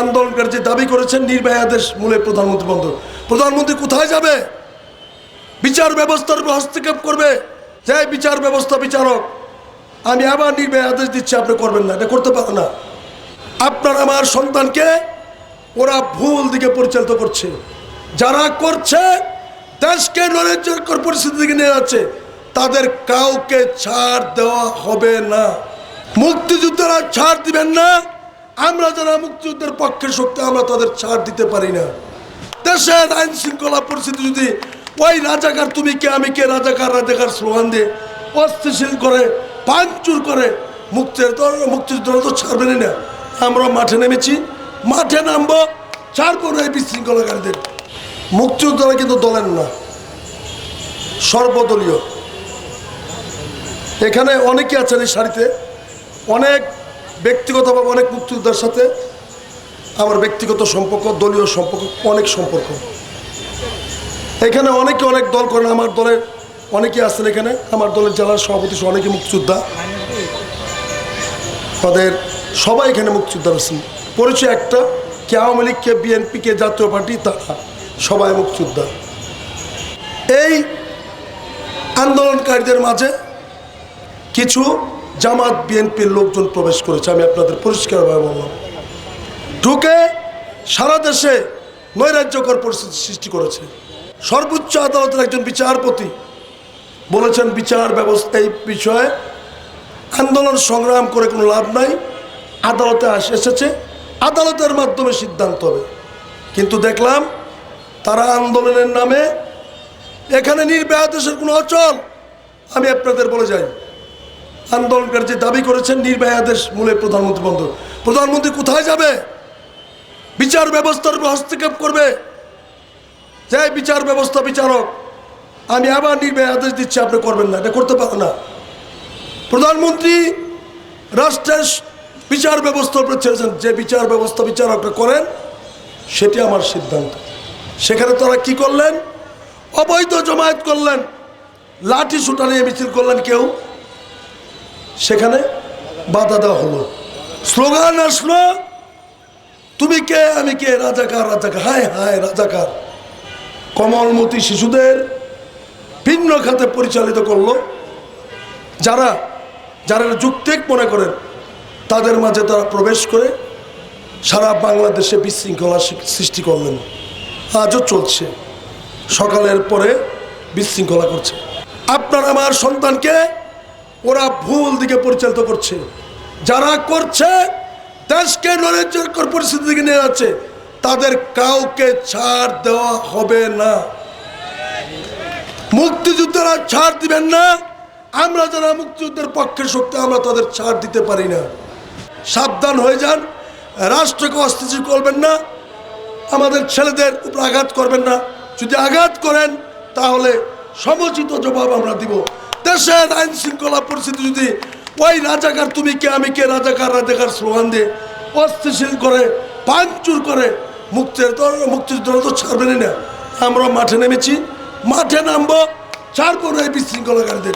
আন্দোলনকারী যে দাবি করেছেন নির্বাহী আদেশ মূলে প্রধানমন্ত্রী বন্ধ, প্রধানমন্ত্রী কোথায় যাবে? বিচার ব্যবস্থার উপর হস্তক্ষেপ করবে যে বিচার ব্যবস্থা বিচারক আমি আবার নির্বাহী আদেশ দিচ্ছি, আপনি করবেন না, এটা করতে পারে না। আপনার আমার সন্তানকে ওরা ভুল দিকে পরিচালিত করছে, যারা করছে দেশকে নৈরাজ্যকর পরিস্থিতির দিকে নিয়ে যাচ্ছে, তাদের কাউকে ছাড় দেওয়া হবে না। মুক্তিযুদ্ধরা ছাড় দিবেন না, আমরা যারা মুক্তিযুদ্ধের পক্ষের শক্তি আমরা তাদের ছাড় দিতে পারি না। দেশের আইন শৃঙ্খলা পরিস্থিতি যদি ওই রাজাকার তুমি কে আমি কে রাজাকার রাজাকার স্লোগান দিয়ে অস্থিতিশীল করে ভাঙচুর করে মুক্তিযুদ্ধরা তো ছাড়বেনই না। আমরা মাঠে নেমেছি, মাঠে নামবো, ছাড়বো না এই বিশৃঙ্খলাকারীদের। মুক্তিযোদ্ধারা কিন্তু দলের না, সর্বদলীয়। এখানে অনেকে আছেন এই সারিতে, অনেক ব্যক্তিগতভাবে অনেক মুক্তিযোদ্ধার সাথে আমার ব্যক্তিগত সম্পর্ক, দলীয় সম্পর্ক, অনেক সম্পর্ক। এখানে অনেকে অনেক দল করেন, আমার দলের অনেকে আছেন এখানে, আমার দলের জেলার সভাপতি অনেকে মুক্তিযোদ্ধা, তাদের সবাই এখানে মুক্তিযোদ্ধা আছেন। পরিচয় একটা, কে আওয়ামী লীগ, কে বিএনপি, কে জাতীয় পার্টি, তারা সবাই মুক্তিযোদ্ধা। এই আন্দোলনকারীদের মাঝে কিছু জামাত বিএনপির লোকজন প্রবেশ করেছে, আমি আপনাদের পরিষ্কারভাবে বললাম, ঢুকে সারা দেশে নৈরাজ্যকর পরিস্থিতি সৃষ্টি করেছে। সর্বোচ্চ আদালতের একজন বিচারপতি বলেছেন বিচার ব্যবস্থা এই বিষয়ে আন্দোলন সংগ্রাম করে কোনো লাভ নাই, আদালতে এসেছে, আদালতের মাধ্যমে সিদ্ধান্ত হবে। কিন্তু দেখলাম তারা আন্দোলনের নামে এখানে নির্বাহী আদেশের কোনো অচল। আমি আপনাদের বলে যাই, আন্দোলনকারী যে দাবি করেছেন নির্বাহী আদেশ মূলে প্রধানমন্ত্রী বন্ধ, প্রধানমন্ত্রী কোথায় যাবে? বিচার ব্যবস্থার উপর হস্তক্ষেপ করবে যে বিচার ব্যবস্থা বিচারক আমি আবার নির্বাহী আদেশ দিচ্ছি, আপনি করবেন না, এটা করতে পারে না। প্রধানমন্ত্রী রাষ্ট্রের বিচার ব্যবস্থার উপর ছেড়েছেন, যে বিচার ব্যবস্থা বিচারকরা করেন সেটি আমার সিদ্ধান্ত। সেখানে তারা কি করলেন? অবৈধ জমায়েত করলেন, লাঠি সুটা নিয়ে মিছিল করলেন, কেউ সেখানে বাধা দেওয়া হলো, স্লোগান আসলো তুমি কে আমি কে রাজাকার রাজাকার, হায় হায় রাজাকার। কমলমতি শিশুদের ভিন্ন খাতে পরিচালিত করলো, যারা যারা যুক্তিক মনে করেন তাদের মাঝে তারা প্রবেশ করে সারা বাংলাদেশে বিশৃঙ্খলা সৃষ্টি করলেন। আজও চলছে, সকালের পরে বিশৃঙ্খলা করছে। আপনার আমার সন্তানকে ওরা ভুল দিকে পরিচালিত করছে, যারা করছে দেশকে নৈরাজ্যকর পরিস্থিতির দিকে নিয়ে যাচ্ছে, তাদের কাউকে ছাড় দেওয়া হবে না। মুক্তিযুদ্ধরা ছাড় দিবেন না, আমরা যারা মুক্তিযুদ্ধের পক্ষের শক্তি আমরা তাদের ছাড় দিতে পারি না। সাবধান হয়ে যান, রাষ্ট্রকে অস্থিতিশীল করবেন না, আমাদের ছেলেদের উপর আঘাত করবেন না। যদি আঘাত করেন তাহলে সমুচিত জবাব আমরা দিব। দেশের আইন শৃঙ্খলা পরিস্থিতি যদি ওই রাজাকার তুমি কে আমি কে রাজাকার রাজাকার স্লোগান দিয়ে অস্থিতিশীল করে ভাঙচুর করে মুক্তিযুদ্ধরা তো ছাড়বেনই না। আমরা মাঠে নেমেছি, মাঠে নামবো, ছাড়বো না এই বিশৃঙ্খলাকারীদের।